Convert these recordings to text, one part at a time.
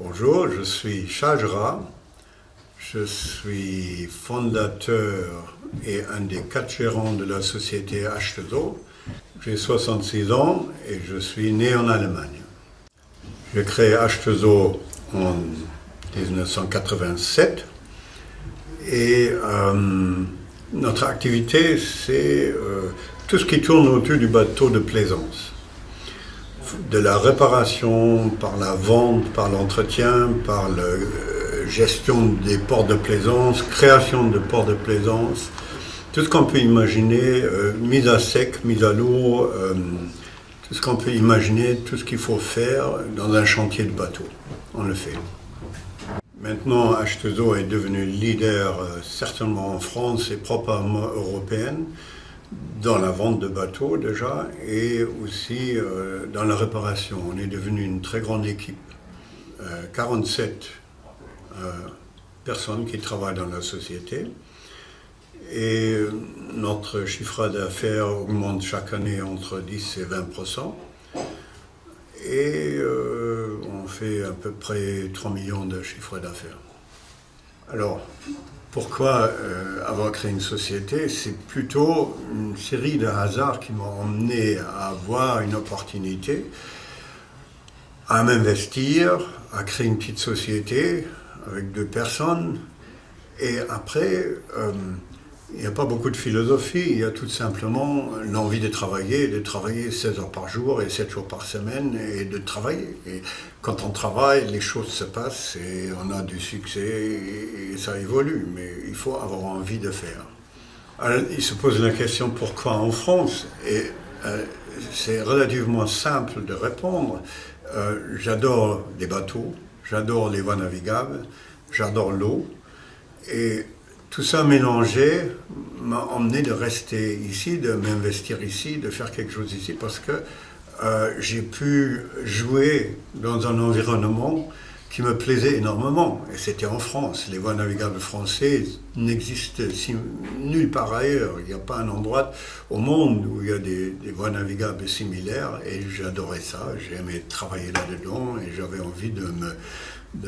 Bonjour, je suis Shajra, je suis fondateur et un des 4 gérants de la société H2O. J'ai 66 ans et je suis né en Allemagne. J'ai créé H2O en 1987 et notre activité c'est tout ce qui tourne autour du bateau de plaisance. De la réparation, par la vente, par l'entretien, par la gestion des ports de plaisance, création de ports de plaisance, tout ce qu'on peut imaginer, mise à sec, mise à l'eau, tout ce qu'on peut imaginer, tout ce qu'il faut faire dans un chantier de bateau, on le fait. Maintenant, H2O est devenu leader certainement en France et probablement européenne, dans la vente de bateaux déjà et aussi dans la réparation. On est devenu une très grande équipe. 47 personnes qui travaillent dans la société et notre chiffre d'affaires augmente chaque année entre 10 et 20%. Et on fait à peu près 3 millions de chiffre d'affaires. Alors, pourquoi avoir créé une société? C'est plutôt une série de hasards qui m'ont emmené à avoir une opportunité, à m'investir, à créer une petite société avec 2 personnes. Et après, il n'y a pas beaucoup de philosophie, il y a tout simplement l'envie de travailler 16 heures par jour et 7 jours par semaine et de travailler. Et quand on travaille, les choses se passent et on a du succès et ça évolue, mais il faut avoir envie de faire. Alors, il se pose la question pourquoi en France? Et c'est relativement simple de répondre. J'adore les bateaux, j'adore les voies navigables, j'adore l'eau. Et tout ça mélangé m'a emmené de rester ici, de m'investir ici, de faire quelque chose ici, parce que j'ai pu jouer dans un environnement qui me plaisait énormément. Et c'était en France. Les voies navigables françaises n'existent nulle part ailleurs. Il n'y a pas un endroit au monde où il y a des voies navigables similaires. Et j'adorais ça. J'aimais travailler là-dedans et j'avais envie de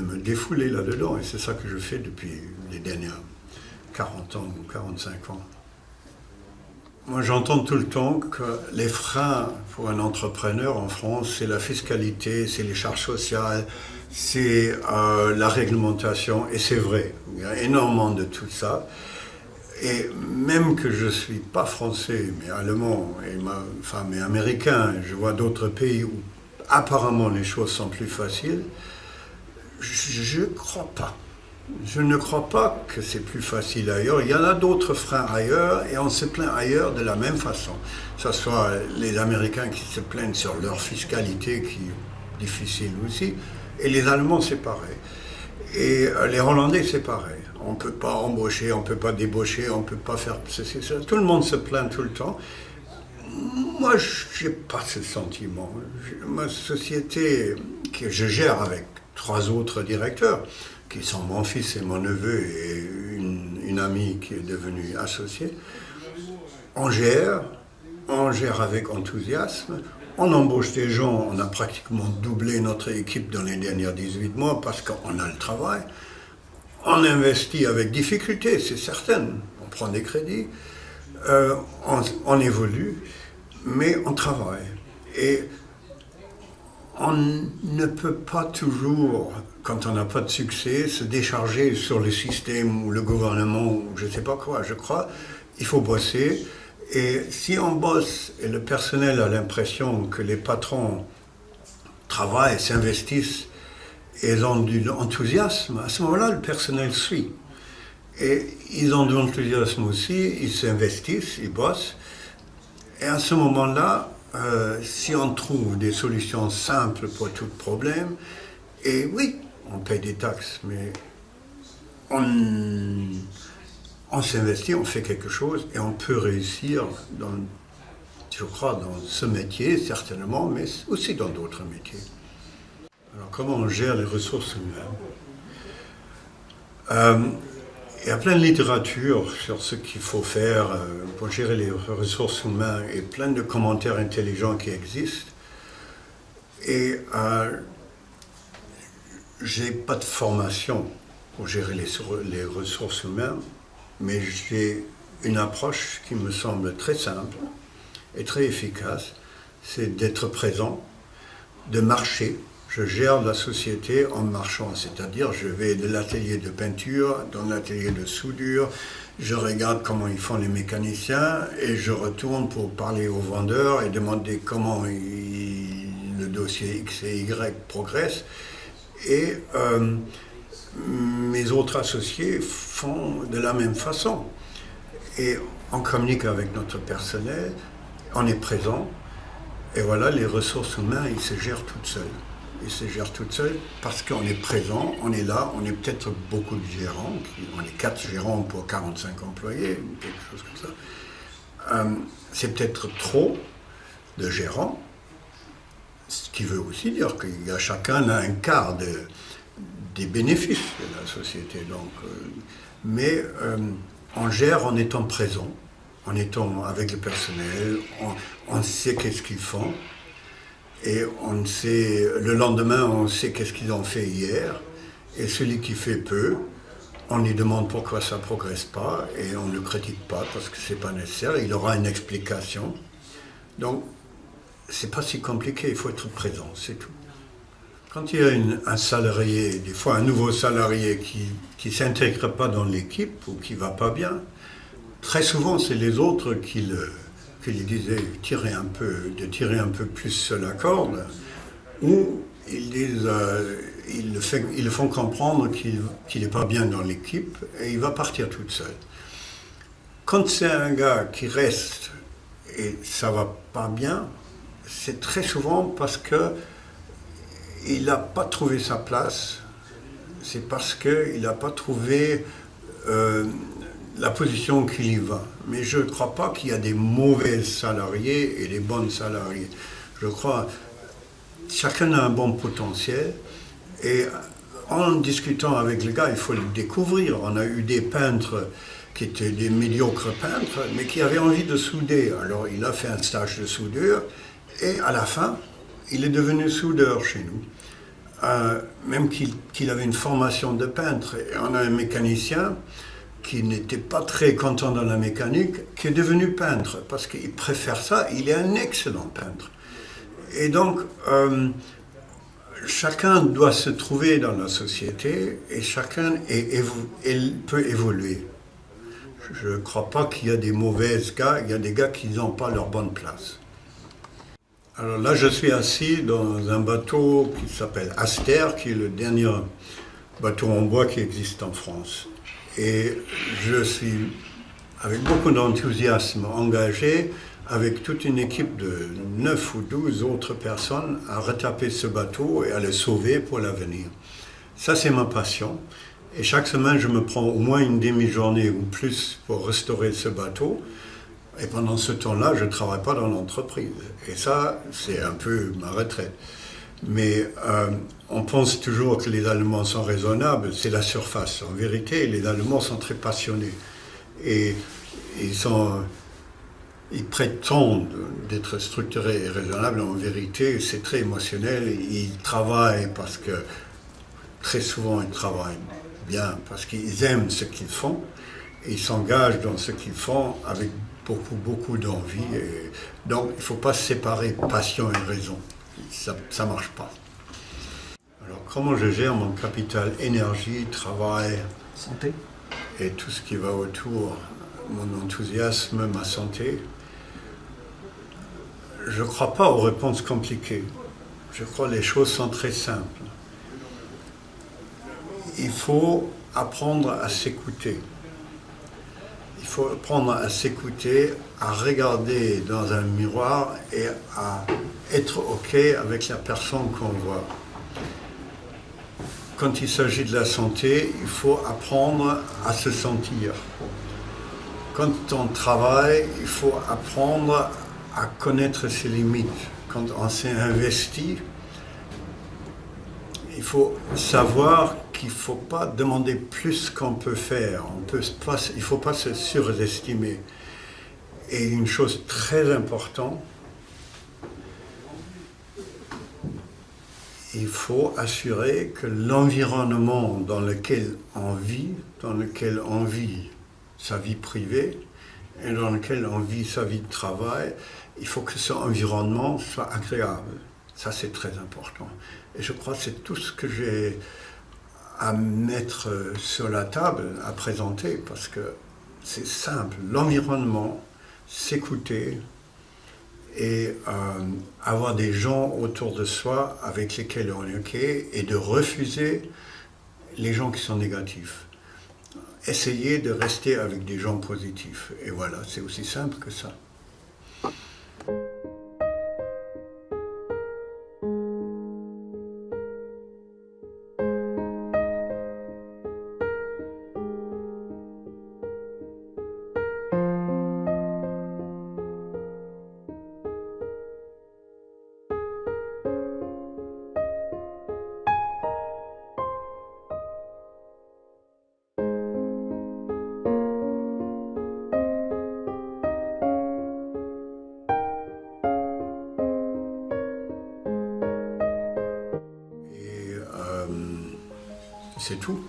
me défouler là-dedans. Et c'est ça que je fais depuis les dernières 40 ans ou 45 ans. Moi, j'entends tout le temps que les freins pour un entrepreneur en France, c'est la fiscalité, c'est les charges sociales, c'est la réglementation, et c'est vrai. Il y a énormément de tout ça. Et même que je ne suis pas français, mais allemand, mais américain, je vois d'autres pays où apparemment les choses sont plus faciles, je ne crois pas. Je ne crois pas que c'est plus facile ailleurs. Il y en a d'autres freins ailleurs et on se plaint ailleurs de la même façon. Que ce soit les Américains qui se plaignent sur leur fiscalité qui est difficile aussi. Et les Allemands, c'est pareil. Et les Hollandais, c'est pareil. On ne peut pas embaucher, on ne peut pas débaucher, on ne peut pas faire ceci, ça. Tout le monde se plaint tout le temps. Moi, je n'ai pas ce sentiment. Ma société que je gère avec 3 autres directeurs, qui sont mon fils et mon neveu et une amie qui est devenue associée. On gère avec enthousiasme, on embauche des gens, on a pratiquement doublé notre équipe dans les derniers 18 mois parce qu'on a le travail. On investit avec difficulté, c'est certain, on prend des crédits, on évolue, mais on travaille. Et on ne peut pas toujours, quand on n'a pas de succès, se décharger sur le système ou le gouvernement ou je ne sais pas quoi. Je crois qu'il faut bosser. Et si on bosse et le personnel a l'impression que les patrons travaillent, s'investissent et ils ont de l'enthousiasme, à ce moment-là, le personnel suit. Et ils ont de l'enthousiasme aussi, ils s'investissent, ils bossent. Et à ce moment-là, si on trouve des solutions simples pour tout problème, et oui, on paye des taxes, mais on s'investit, on fait quelque chose et on peut réussir, je crois, dans ce métier, certainement, mais aussi dans d'autres métiers. Alors, comment on gère les ressources humaines? Il y a plein de littérature sur ce qu'il faut faire pour gérer les ressources humaines et plein de commentaires intelligents qui existent. Et j'ai pas de formation pour gérer les ressources humaines, mais j'ai une approche qui me semble très simple et très efficace, c'est d'être présent, de marcher. Je gère la société en marchant, c'est-à-dire je vais de l'atelier de peinture dans l'atelier de soudure, je regarde comment ils font les mécaniciens et je retourne pour parler aux vendeurs et demander comment le dossier X et Y progresse. Et mes autres associés font de la même façon. Et on communique avec notre personnel, on est présent, et voilà, les ressources humaines, ils se gèrent toutes seules. Ils se gèrent toutes seules parce qu'on est présent, on est là, on est peut-être beaucoup de gérants, on est 4 gérants pour 45 employés, quelque chose comme ça. C'est peut-être trop de gérants, ce qui veut aussi dire qu'il y a chacun un quart des bénéfices de la société. Donc, mais on gère en étant présent, en étant avec le personnel, on sait qu'est-ce qu'ils font. Et on sait, le lendemain, on sait qu'est-ce qu'ils ont fait hier. Et celui qui fait peu, on lui demande pourquoi ça ne progresse pas et on ne le critique pas parce que ce n'est pas nécessaire. Il aura une explication. Donc, ce n'est pas si compliqué, il faut être présent, c'est tout. Quand il y a un salarié, des fois un nouveau salarié qui ne s'intègre pas dans l'équipe ou qui ne va pas bien, très souvent c'est les autres qui lui disaient de tirer un peu plus sur la corde, ou ils le font comprendre qu'il n'est pas bien dans l'équipe et il va partir tout seul. Quand c'est un gars qui reste et ça va pas bien, c'est très souvent parce qu'il n'a pas trouvé sa place, c'est parce qu'il n'a pas trouvé la position qu'il y va. Mais je ne crois pas qu'il y a des mauvais salariés et des bons salariés. Je crois que chacun a un bon potentiel et en discutant avec les gars, il faut le découvrir. On a eu des peintres qui étaient des médiocres peintres, mais qui avaient envie de souder. Alors il a fait un stage de soudure et à la fin, il est devenu soudeur chez nous. Même qu'il avait une formation de peintre. Et on a un mécanicien qui n'était pas très content dans la mécanique, qui est devenu peintre, parce qu'il préfère ça, il est un excellent peintre. Et donc, chacun doit se trouver dans la société, et chacun peut évoluer. Je ne crois pas qu'il y a des mauvais gars, il y a des gars qui n'ont pas leur bonne place. Alors là, je suis assis dans un bateau qui s'appelle Aster, qui est le dernier bateau en bois qui existe en France. Et je suis, avec beaucoup d'enthousiasme, engagé avec toute une équipe de 9 ou 12 autres personnes à retaper ce bateau et à le sauver pour l'avenir. Ça, c'est ma passion. Et chaque semaine, je me prends au moins une demi-journée ou plus pour restaurer ce bateau. Et pendant ce temps-là, je ne travaille pas dans l'entreprise. Et ça, c'est un peu ma retraite. Mais on pense toujours que les Allemands sont raisonnables, c'est la surface. En vérité, les Allemands sont très passionnés. Et ils prétendent d'être structurés et raisonnables. En vérité, c'est très émotionnel. Ils travaillent parce que, très souvent, ils travaillent bien, parce qu'ils aiment ce qu'ils font. Et ils s'engagent dans ce qu'ils font avec beaucoup d'envie. Et donc, il ne faut pas séparer passion et raison. Ça ne marche pas. Alors, comment je gère mon capital énergie, travail, santé et tout ce qui va autour, mon enthousiasme, ma santé? Je ne crois pas aux réponses compliquées. Je crois que les choses sont très simples. Il faut apprendre à s'écouter. Il faut apprendre à s'écouter, à regarder dans un miroir et à être OK avec la personne qu'on voit. Quand il s'agit de la santé, il faut apprendre à se sentir. Quand on travaille, il faut apprendre à connaître ses limites. Quand on s'est investi, il faut savoir qu'il ne faut pas demander plus qu'on peut faire. Il ne faut pas se surestimer. Et une chose très importante, il faut assurer que l'environnement dans lequel on vit sa vie privée et dans lequel on vit sa vie de travail, il faut que cet environnement soit agréable. Ça, c'est très important. Et je crois que c'est tout ce que j'ai à mettre sur la table, à présenter, parce que c'est simple. L'environnement, s'écouter et avoir des gens autour de soi avec lesquels on est OK et de refuser les gens qui sont négatifs. Essayer de rester avec des gens positifs. Et voilà, c'est aussi simple que ça. Et c'est tout.